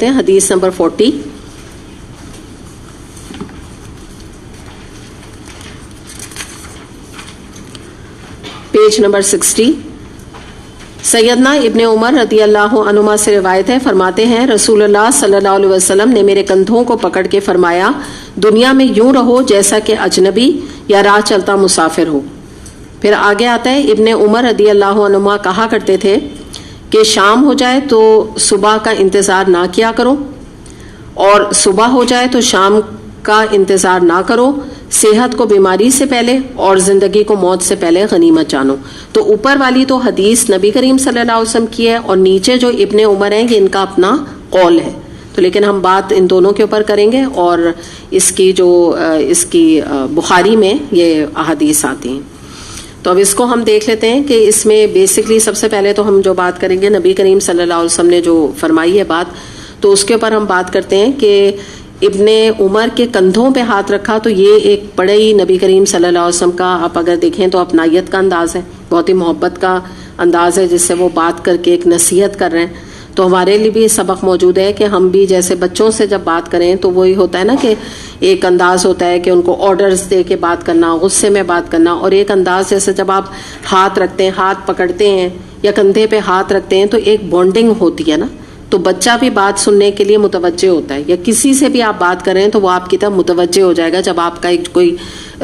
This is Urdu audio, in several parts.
لیتے ہیں حدیث نمبر 40. Page number 60. سیدنا ابن عمر رضی اللہ عنہما سے روایت ہے، فرماتے ہیں رسول اللہ صلی اللہ علیہ وسلم نے میرے کندھوں کو پکڑ کے فرمایا دنیا میں یوں رہو جیسا کہ اجنبی یا راہ چلتا مسافر ہو. پھر آگے آتا ہے ابن عمر رضی اللہ عنہما کہا کرتے تھے کہ شام ہو جائے تو صبح کا انتظار نہ کیا کرو، اور صبح ہو جائے تو شام کا انتظار نہ کرو، صحت کو بیماری سے پہلے اور زندگی کو موت سے پہلے غنیمت جانو. تو اوپر والی تو حدیث نبی کریم صلی اللہ علیہ وسلم کی ہے، اور نیچے جو ابن عمر ہیں یہ ان کا اپنا قول ہے. تو لیکن ہم بات ان دونوں کے اوپر کریں گے، اور اس کی بخاری میں یہ احادیث آتی ہیں. تو اب اس کو ہم دیکھ لیتے ہیں کہ اس میں بیسکلی سب سے پہلے تو ہم جو بات کریں گے نبی کریم صلی اللہ علیہ وسلم نے جو فرمائی ہے بات، تو اس کے اوپر ہم بات کرتے ہیں کہ ابن عمر کے کندھوں پہ ہاتھ رکھا. تو یہ ایک بڑے ہی نبی کریم صلی اللہ علیہ وسلم کا آپ اگر دیکھیں تو اپنائیت کا انداز ہے، بہت ہی محبت کا انداز ہے جس سے وہ بات کر کے ایک نصیحت کر رہے ہیں. تو ہمارے لیے بھی سبق موجود ہے کہ ہم بھی جیسے بچوں سے جب بات کریں تو وہی ہوتا ہے نا کہ ایک انداز ہوتا ہے کہ ان کو آرڈرز دے کے بات کرنا، غصے میں بات کرنا، اور ایک انداز جیسے جب آپ ہاتھ رکھتے ہیں، ہاتھ پکڑتے ہیں یا کندھے پہ ہاتھ رکھتے ہیں تو ایک بانڈنگ ہوتی ہے نا. تو بچہ بھی بات سننے کے لیے متوجہ ہوتا ہے، یا کسی سے بھی آپ بات کریں تو وہ آپ کی طرف متوجہ ہو جائے گا جب آپ کا ایک کوئی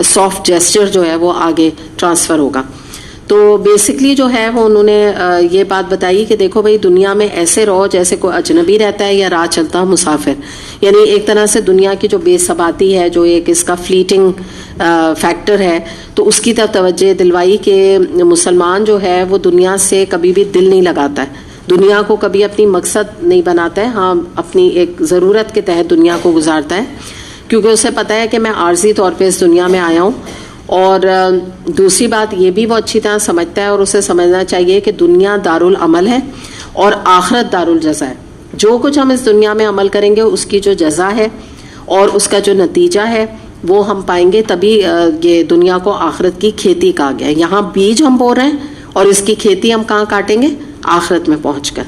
سافٹ جیسچر جو ہے وہ آگے ٹرانسفر ہوگا. تو بیسکلی جو ہے وہ انہوں نے یہ بات بتائی کہ دیکھو بھائی دنیا میں ایسے رہو جیسے کوئی اجنبی رہتا ہے یا راہ چلتا مسافر. یعنی ایک طرح سے دنیا کی جو بے ثباتی ہے، جو ایک اس کا فلیٹنگ فیکٹر ہے، تو اس کی طرف توجہ دلوائی کہ مسلمان جو ہے وہ دنیا سے کبھی بھی دل نہیں لگاتا ہے، دنیا کو کبھی اپنی مقصد نہیں بناتا ہے. ہاں اپنی ایک ضرورت کے تحت دنیا کو گزارتا ہے، کیونکہ اسے پتہ ہے کہ میں عارضی طور پہ اس دنیا میں آیا ہوں. اور دوسری بات یہ بھی وہ اچھی طرح سمجھتا ہے، اور اسے سمجھنا چاہیے کہ دنیا دارالعمل ہے اور آخرت دارالجزا ہے. جو کچھ ہم اس دنیا میں عمل کریں گے اس کی جو جزا ہے اور اس کا جو نتیجہ ہے وہ ہم پائیں گے. تبھی یہ دنیا کو آخرت کی کھیتی کہا گیا ہے. یہاں بیج ہم بو رہے ہیں اور اس کی کھیتی ہم کہاں کاٹیں گے؟ آخرت میں پہنچ کر.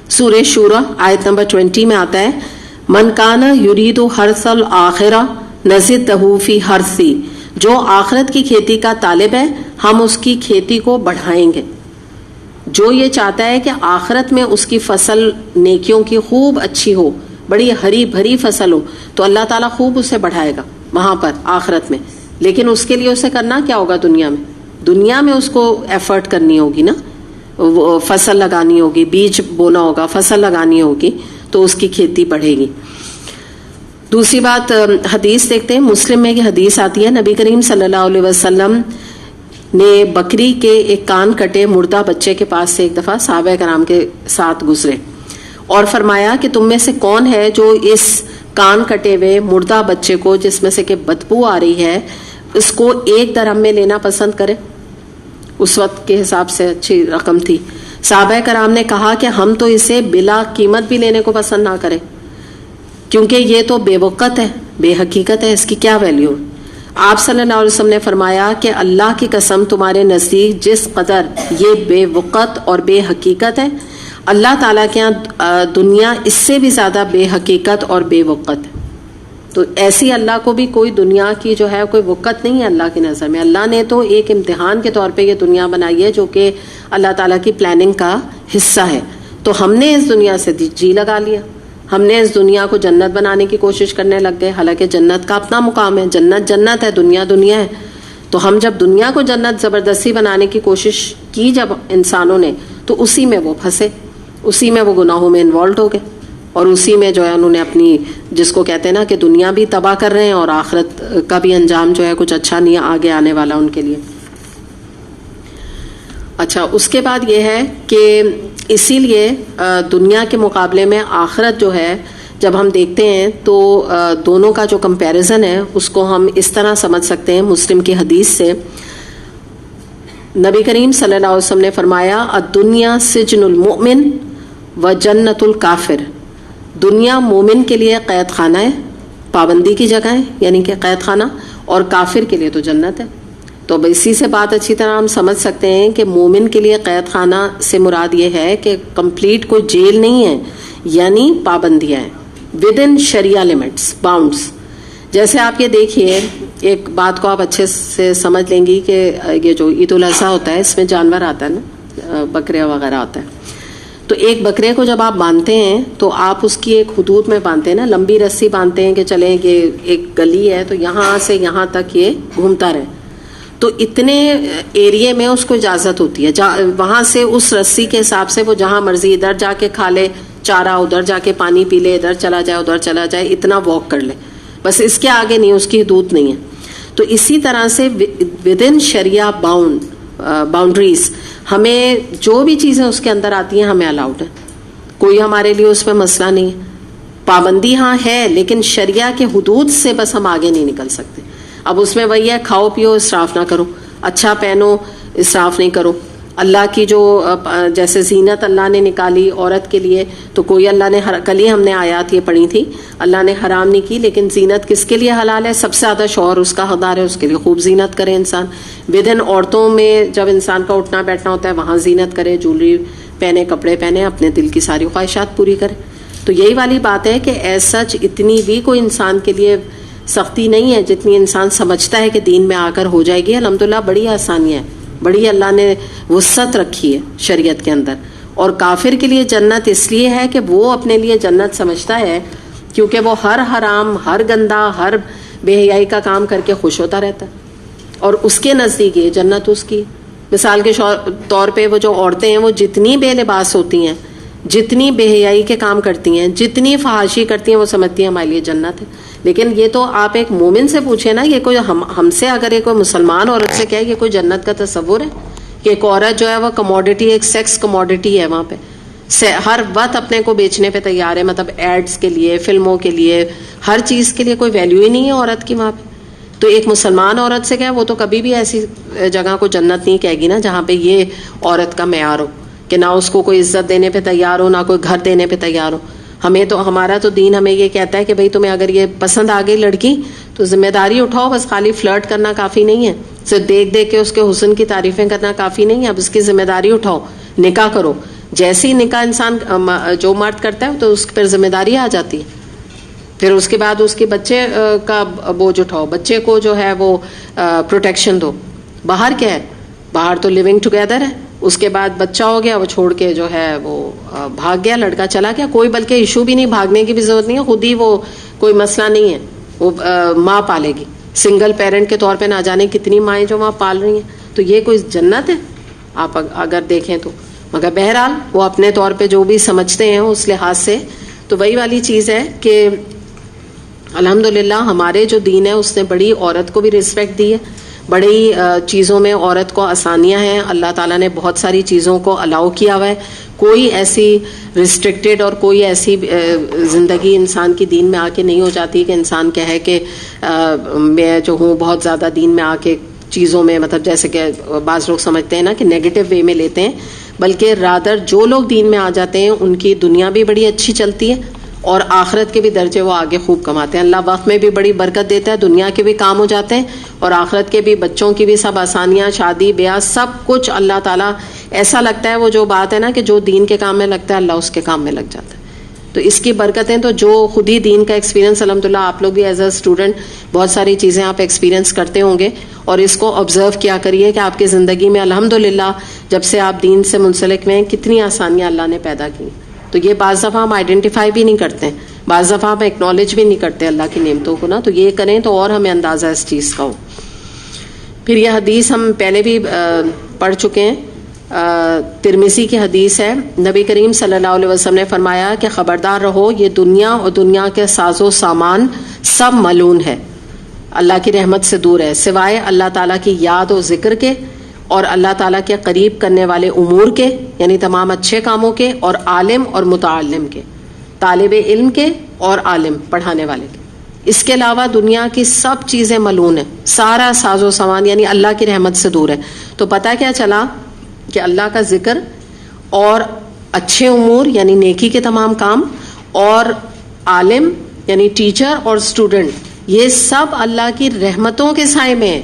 سورہ شورى آیت نمبر 20 میں آتا ہے من کان یرید حرث الآخرہ نزدہ فی حرثی، جو آخرت کی کھیتی کا طالب ہے ہم اس کی کھیتی کو بڑھائیں گے. جو یہ چاہتا ہے کہ آخرت میں اس کی فصل نیکیوں کی خوب اچھی ہو، بڑی ہری بھری فصل ہو، تو اللہ تعالیٰ خوب اسے بڑھائے گا وہاں پر آخرت میں. لیکن اس کے لیے اسے کرنا کیا ہوگا؟ دنیا میں اس کو ایفرٹ کرنی ہوگی نا، فصل لگانی ہوگی، بیج بونا ہوگا، فصل لگانی ہوگی، تو اس کی کھیتی بڑھے گی. دوسری بات حدیث دیکھتے ہیں. مسلم میں یہ حدیث آتی ہے نبی کریم صلی اللہ علیہ وسلم نے بکری کے ایک کان کٹے مردہ بچے کے پاس سے ایک دفعہ صحابہ کرام کے ساتھ گزرے اور فرمایا کہ تم میں سے کون ہے جو اس کان کٹے ہوئے مردہ بچے کو جس میں سے کہ بدبو آ رہی ہے اس کو 1 درہم میں لینا پسند کرے؟ اس وقت کے حساب سے اچھی رقم تھی. صحابہ کرام نے کہا کہ ہم تو اسے بلا قیمت بھی لینے کو پسند نہ کریں، کیونکہ یہ تو بے وقت ہے، بے حقیقت ہے، اس کی کیا ویلیو. آپ صلی اللہ علیہ وسلم نے فرمایا کہ اللہ کی قسم تمہارے نزدیک جس قدر یہ بے وقت اور بے حقیقت ہے، اللہ تعالیٰ کے یہاں دنیا اس سے بھی زیادہ بے حقیقت اور بے وقت ہے. تو ایسی اللہ کو بھی کوئی دنیا کی جو ہے کوئی وقت نہیں ہے اللہ کی نظر میں. اللہ نے تو ایک امتحان کے طور پہ یہ دنیا بنائی ہے جو کہ اللہ تعالیٰ کی پلاننگ کا حصہ ہے. تو ہم نے اس دنیا سے جی لگا لیا، ہم نے اس دنیا کو جنت بنانے کی کوشش کرنے لگ گئے، حالانکہ جنت کا اپنا مقام ہے. جنت ہے، دنیا ہے. تو ہم جب دنیا کو جنت زبردستی بنانے کی کوشش کی جب انسانوں نے، تو اسی میں وہ پھنسے، اسی میں وہ گناہوں میں انوالوڈ ہو گئے، اور اسی میں جو ہے انہوں نے اپنی جس کو کہتے ہیں نا کہ دنیا بھی تباہ کر رہے ہیں اور آخرت کا بھی انجام جو ہے کچھ اچھا نہیں آگے آنے والا ان کے لیے. اچھا، اس کے بعد یہ ہے کہ اسی لیے دنیا کے مقابلے میں آخرت جو ہے جب ہم دیکھتے ہیں تو دونوں کا جو کمپیریزن ہے اس کو ہم اس طرح سمجھ سکتے ہیں مسلم کی حدیث سے. نبی کریم صلی اللہ علیہ وسلم نے فرمایا الدنیا سجن المؤمن و جنت الکافر، دنیا مومن کے لیے قید خانہ ہے، پابندی کی جگہ ہے یعنی کہ قید خانہ، اور کافر کے لیے تو جنت ہے. تو اب اسی سے بات اچھی طرح ہم سمجھ سکتے ہیں کہ مومن کے لیے قید خانہ سے مراد یہ ہے کہ کمپلیٹ کوئی جیل نہیں ہے، یعنی پابندیاں ہیں، with in Shariah limits, bounds. جیسے آپ یہ دیکھیے، ایک بات کو آپ اچھے سے سمجھ لیں گی کہ یہ جو عید الاضحیٰ ہوتا ہے اس میں جانور آتا ہے نا، بکرے وغیرہ آتا ہے. تو ایک بکرے کو جب آپ باندھتے ہیں تو آپ اس کی ایک حدود میں باندھتے ہیں نا، لمبی رسی باندھتے ہیں کہ چلیں یہ ایک گلی ہے تو یہاں سے یہاں تک یہ گھومتا رہے. تو اتنے ایریے میں اس کو اجازت ہوتی ہے، وہاں سے اس رسی کے حساب سے وہ جہاں مرضی ادھر جا کے کھا لے چارہ، ادھر جا کے پانی پی لے، ادھر چلا جائے ادھر چلا جائے، اتنا واک کر لے، بس اس کے آگے نہیں، اس کی حدود نہیں ہے. تو اسی طرح سے ود ان شریعہ باؤنڈریز ہمیں جو بھی چیزیں اس کے اندر آتی ہیں ہمیں الاؤڈ ہے، کوئی ہمارے لیے اس میں مسئلہ نہیں ہے. پابندی ہاں ہے لیکن شریعہ کے حدود سے بس ہم آگے نہیں نکل سکتے. اب اس میں وہی ہے، کھاؤ پیو اسراف نہ کرو، اچھا پہنو اسراف نہیں کرو. اللہ کی جو جیسے زینت اللہ نے نکالی عورت کے لیے، تو کوئی اللہ نے کل ہی ہم نے آیات یہ پڑھی تھی، اللہ نے حرام نہیں کی، لیکن زینت کس کے لیے حلال ہے؟ سب سے زیادہ شوہر اس کا حقدار ہے، اس کے لیے خوب زینت کرے انسان. ودن عورتوں میں جب انسان کا اٹھنا بیٹھنا ہوتا ہے وہاں زینت کرے، جولری پہنے، کپڑے پہنے، اپنے دل کی ساری خواہشات پوری کرے. تو یہی والی بات ہے کہ ایز سچ اتنی بھی کوئی انسان کے لیے سختی نہیں ہے جتنی انسان سمجھتا ہے کہ دین میں آ کر ہو جائے گی. الحمدللہ بڑی آسانی ہے، بڑی اللہ نے وسعت رکھی ہے شریعت کے اندر. اور کافر کے لیے جنت اس لیے ہے کہ وہ اپنے لیے جنت سمجھتا ہے کیونکہ وہ ہر حرام، ہر گندا، ہر بے حیائی کا کام کر کے خوش ہوتا رہتا ہے، اور اس کے نزدیک یہ جنت اس کی. مثال کے طور پہ وہ جو عورتیں ہیں وہ جتنی بے لباس ہوتی ہیں، جتنی بے حیائی کے کام کرتی ہیں، جتنی فحاشی کرتی ہیں، وہ سمجھتی ہیں ہمارے لیے جنت ہے. لیکن یہ تو آپ ایک مومن سے پوچھیں نا، یہ کوئی ہم سے اگر یہ کوئی مسلمان عورت سے کہے یہ کوئی جنت کا تصور ہے کہ ایک عورت جو ہے وہ کموڈٹی، ایک سیکس کموڈٹی ہے، وہاں پہ ہر وقت اپنے کو بیچنے پہ تیار ہے، مطلب ایڈز کے لیے، فلموں کے لیے، ہر چیز کے لیے کوئی ویلیو ہی نہیں ہے عورت کی وہاں پہ. تو ایک مسلمان عورت سے کہے وہ تو کبھی بھی ایسی جگہ کو جنت نہیں کہے گی نا جہاں پہ یہ عورت کا معیار ہو کہ نہ اس کو کوئی عزت دینے پہ تیار ہو، نہ کوئی گھر دینے پہ تیار ہو. ہمارا تو دین ہمیں یہ کہتا ہے کہ بھئی تمہیں اگر یہ پسند آ گئی لڑکی تو ذمہ داری اٹھاؤ، بس خالی فلرٹ کرنا کافی نہیں ہے، صرف دیکھ دیکھ کے اس کے حسن کی تعریفیں کرنا کافی نہیں ہے، اب اس کی ذمہ داری اٹھاؤ، نکاح کرو. جیسے ہی نکاح انسان جو مرد کرتا ہے تو اس پر ذمہ داری آ جاتی ہے. پھر اس کے بعد اس کے بچے کا بوجھ اٹھاؤ، بچے کو جو ہے وہ پروٹیکشن دو. باہر کیا ہے؟ باہر تو لیونگ ٹوگیدر ہے، اس کے بعد بچہ ہو گیا، وہ چھوڑ کے جو ہے وہ بھاگ گیا، لڑکا چلا گیا، کوئی بلکہ ایشو بھی نہیں، بھاگنے کی بھی ضرورت نہیں ہے، خود ہی وہ کوئی مسئلہ نہیں ہے، وہ ماں پالے گی. سنگل پیرنٹ کے طور پہ نہ جانے کتنی مائیں جو وہاں پال رہی ہیں. تو یہ کوئی جنت ہے آپ اگر دیکھیں تو؟ مگر بہرحال وہ اپنے طور پہ جو بھی سمجھتے ہیں اس لحاظ سے. تو وہی والی چیز ہے کہ الحمدللہ ہمارے جو دین ہے اس نے بڑی عورت کو بھی رسپیکٹ دی ہے، بڑی چیزوں میں عورت کو آسانیاں ہیں، اللہ تعالیٰ نے بہت ساری چیزوں کو الاؤ کیا ہوا ہے. کوئی ایسی ریسٹرکٹیڈ اور کوئی ایسی زندگی انسان کی دین میں آ کے نہیں ہو جاتی کہ انسان کہے کہ میں جو ہوں بہت زیادہ دین میں آ کے چیزوں میں، مطلب جیسے کہ بعض لوگ سمجھتے ہیں نا کہ نیگیٹو وے میں لیتے ہیں، بلکہ رادر جو لوگ دین میں آ جاتے ہیں ان کی دنیا بھی بڑی اچھی چلتی ہے اور آخرت کے بھی درجے وہ آگے خوب کماتے ہیں. اللہ وقت میں بھی بڑی برکت دیتا ہے، دنیا کے بھی کام ہو جاتے ہیں اور آخرت کے بھی، بچوں کی بھی سب آسانیاں، شادی بیاہ سب کچھ اللہ تعالیٰ. ایسا لگتا ہے وہ جو بات ہے نا کہ جو دین کے کام میں لگتا ہے اللہ اس کے کام میں لگ جاتا ہے. تو اس کی برکتیں تو جو خود ہی دین کا ایکسپیرینس، الحمدللہ آپ لوگ بھی ایز اے اسٹوڈنٹ بہت ساری چیزیں آپ ایکسپیرینس کرتے ہوں گے اور اس کو آبزرو کیا کریے کہ آپ کی زندگی میں الحمدللہ جب سے آپ دین سے منسلک ہوئے ہیں کتنی آسانیاں اللہ نے پیدا کی. تو یہ بعض دفعہ ہم آئیڈینٹیفائی بھی نہیں کرتے ہیں، بعض دفعہ ہم ایکنالج بھی نہیں کرتے اللہ کی نعمتوں کو نا. تو یہ کریں تو اور ہمیں اندازہ اس چیز کا ہو. پھر یہ حدیث ہم پہلے بھی پڑھ چکے ہیں، ترمذی کی حدیث ہے. نبی کریم صلی اللہ علیہ وسلم نے فرمایا کہ خبردار رہو، یہ دنیا اور دنیا کے ساز و سامان سب ملعون ہے، اللہ کی رحمت سے دور ہے، سوائے اللہ تعالیٰ کی یاد و ذکر کے اور اللہ تعالیٰ کے قریب کرنے والے امور کے، یعنی تمام اچھے کاموں کے، اور عالم اور متعلم کے، طالب علم کے اور عالم پڑھانے والے کے. اس کے علاوہ دنیا کی سب چیزیں ملعون ہیں، سارا ساز و سامان یعنی اللہ کی رحمت سے دور ہے. تو پتہ کیا چلا کہ اللہ کا ذکر اور اچھے امور یعنی نیکی کے تمام کام اور عالم یعنی ٹیچر اور اسٹوڈنٹ، یہ سب اللہ کی رحمتوں کے سائے میں ہیں.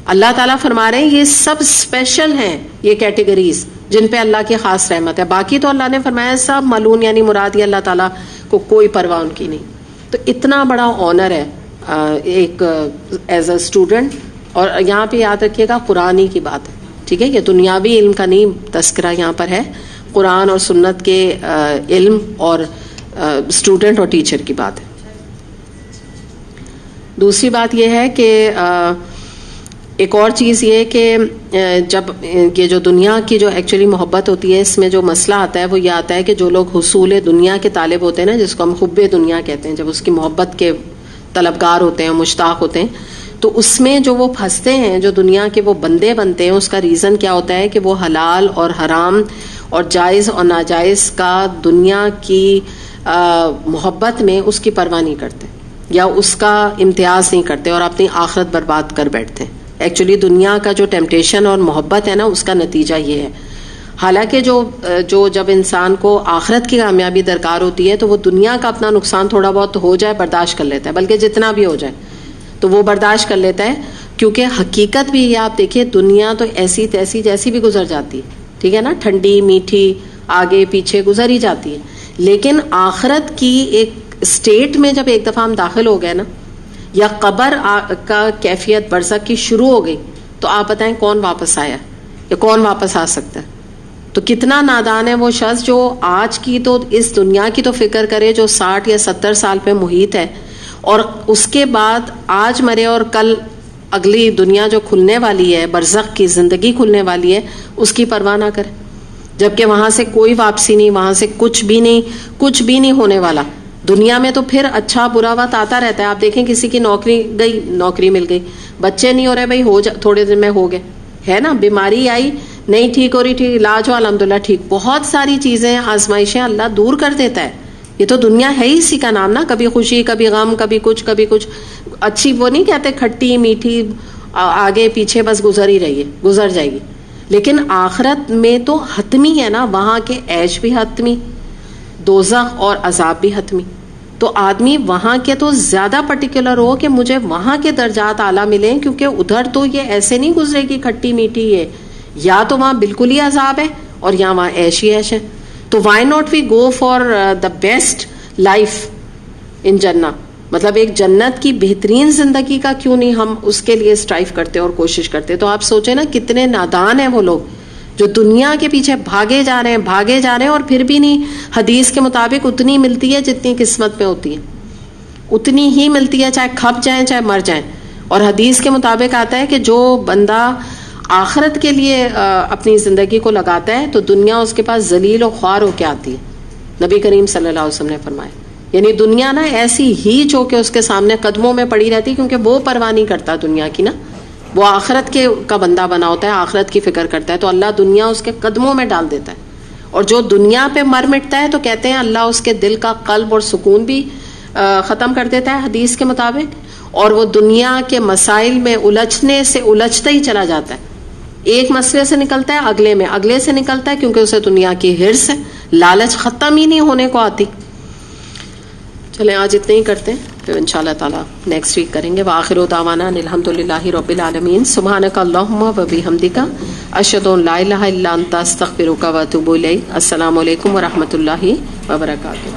اللہ تعالیٰ فرما رہے ہیں یہ سب اسپیشل ہیں، یہ کیٹیگریز جن پہ اللہ کی خاص رحمت ہے. باقی تو اللہ نے فرمایا سب ملعون، یعنی مراد یہ اللہ تعالیٰ کو کوئی پرواہ ان کی نہیں. تو اتنا بڑا آنر ہے ایک ایز اے اسٹوڈنٹ. اور یہاں پہ یاد رکھیے گا قرآن ہی کی بات ہے، ٹھیک ہے، یہ دنیاوی علم کا نہیں تذکرہ یہاں پر ہے، قرآن اور سنت کے علم اور اسٹوڈنٹ اور ٹیچر کی بات ہے. دوسری بات یہ ہے کہ ایک اور چیز یہ کہ جب یہ جو دنیا کی جو ایکچولی محبت ہوتی ہے، اس میں جو مسئلہ آتا ہے وہ یہ آتا ہے کہ جو لوگ حصول دنیا کے طالب ہوتے ہیں نا، جس کو ہم حب دنیا کہتے ہیں، جب اس کی محبت کے طلبگار ہوتے ہیں، مشتاق ہوتے ہیں، تو اس میں جو وہ پھنستے ہیں، جو دنیا کے وہ بندے بنتے ہیں، اس کا ریزن کیا ہوتا ہے کہ وہ حلال اور حرام اور جائز اور ناجائز کا دنیا کی محبت میں اس کی پرواہ نہیں کرتے یا اس کا امتیاز نہیں کرتے اور اپنی آخرت برباد کر بیٹھتے ہیں. ایکچولی دنیا کا جو ٹیمپٹیشن اور محبت ہے نا، اس کا نتیجہ یہ ہے. حالانکہ جو جب انسان کو آخرت کی کامیابی درکار ہوتی ہے تو وہ دنیا کا اپنا نقصان تھوڑا بہت ہو جائے برداشت کر لیتا ہے، بلکہ جتنا بھی ہو جائے تو وہ برداشت کر لیتا ہے. کیونکہ حقیقت بھی یہ آپ دیکھیے، دنیا تو ایسی تیسی جیسی بھی گزر جاتی ہے، ٹھیک ہے نا، ٹھنڈی میٹھی آگے پیچھے گزر ہی جاتی ہے. لیکن آخرت کی ایک اسٹیٹ میں جب ایک دفعہ ہم داخل ہو گئے نا، یا قبر کا کیفیت برزخ کی شروع ہو گئی، تو آپ بتائیں کون واپس آیا یا کون واپس آ سکتا ہے؟ تو کتنا نادان ہے وہ شخص جو آج کی تو اس دنیا کی تو فکر کرے جو 60 یا 70 سال پہ محیط ہے، اور اس کے بعد آج مرے اور کل اگلی دنیا جو کھلنے والی ہے، برزخ کی زندگی کھلنے والی ہے، اس کی پرواہ نہ کرے، جبکہ وہاں سے کوئی واپسی نہیں، وہاں سے کچھ بھی نہیں ہونے والا. دنیا میں تو پھر اچھا برا وقت آتا رہتا ہے. آپ دیکھیں کسی کی نوکری گئی، نوکری مل گئی، بچے نہیں ہو رہے، بھائی تھوڑے دن میں ہو گئے، ہے نا، بیماری آئی نہیں ٹھیک ہو رہی، ٹھیک علاج ہو الحمدللہ ٹھیک. بہت ساری چیزیں آزمائشیں اللہ دور کر دیتا ہے. یہ تو دنیا ہے ہی اسی کا نام نا، کبھی خوشی کبھی غم کبھی کچھ اچھی، وہ نہیں کہتے کھٹی میٹھی آگے پیچھے بس گزر ہی رہی ہے، گزر جائے گی. لیکن آخرت میں تو حتمی ہے نا، وہاں کے عیش بھی حتمی، دوزخ اور عذاب بھی حتمی. تو آدمی وہاں کے تو زیادہ پرٹیکولر ہو کہ مجھے وہاں کے درجات اعلیٰ ملیں، کیونکہ ادھر تو یہ ایسے نہیں گزرے گی کھٹی میٹھی ہے، یا تو وہاں بالکل ہی عذاب ہے اور یا وہاں عیش ہی عیش ہے. تو why not we go for the best life in جنہ، مطلب ایک جنت کی بہترین زندگی کا کیوں نہیں ہم اس کے لیے اسٹرائیو کرتے اور کوشش کرتے. تو آپ سوچیں نا کتنے نادان ہیں وہ لوگ جو دنیا کے پیچھے بھاگے جا رہے ہیں اور پھر بھی نہیں. حدیث کے مطابق اتنی ملتی ہے جتنی قسمت میں ہوتی ہے، اتنی ہی ملتی ہے، چاہے کھپ جائیں چاہے مر جائیں. اور حدیث کے مطابق آتا ہے کہ جو بندہ آخرت کے لیے اپنی زندگی کو لگاتا ہے تو دنیا اس کے پاس ذلیل و خوار ہو کے آتی ہے. نبی کریم صلی اللہ علیہ وسلم نے فرمایا، یعنی دنیا نا ایسی ہی جو کہ اس کے سامنے قدموں میں پڑی رہتی، کیونکہ وہ پرواہ نہیں کرتا دنیا کی نا، وہ آخرت کے کا بندہ بنا ہوتا ہے، آخرت کی فکر کرتا ہے، تو اللہ دنیا اس کے قدموں میں ڈال دیتا ہے. اور جو دنیا پہ مر مٹتا ہے تو کہتے ہیں اللہ اس کے دل کا قلب اور سکون بھی ختم کر دیتا ہے حدیث کے مطابق، اور وہ دنیا کے مسائل میں الجھتا ہی چلا جاتا ہے. ایک مسئلے سے نکلتا ہے اگلے سے نکلتا ہے، کیونکہ اسے دنیا کی ہرس ہے، لالچ ختم ہی نہیں ہونے کو آتی. چلیں آج اتنے ہی کرتے ہیں، پھر انشاءاللہ تعالی نیکسٹ ویک کریں گے. وآخر دعوانا الحمدللہ رب العالمین. سبحانک اللہم و بحمدک، اشہد ان لا الہ الا انت، استغفرک و اتوب الیک. السلام علیکم و رحمۃ اللہ وبرکاتہ.